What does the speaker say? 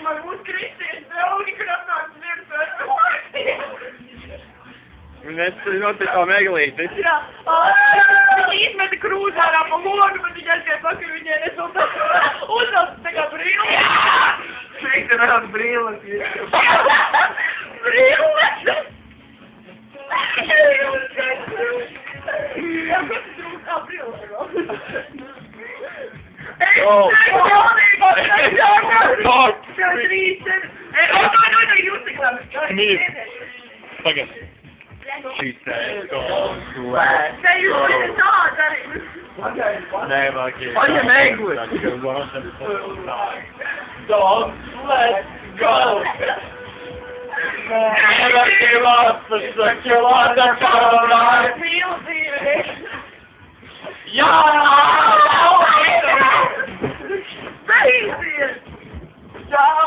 man būs Kristīnas draugi, kur atnāc virtuvē. Mēs noticām Eglīti. Jā. Viņa izmeta krūzi ārā pa logu, bet viņa aizgāja pakaļ, viņai nesultās. Uzvelc tā kā brīli. Sveiki, vēl brīles. Brīles! Jā, kas trūk? Brīles. Oh. Mīl. Tagad. She said, don't sweat. Never give Paņem egli. Don't let go. Never give up for such a wonderful life. Yeah! Crazy! Yeah!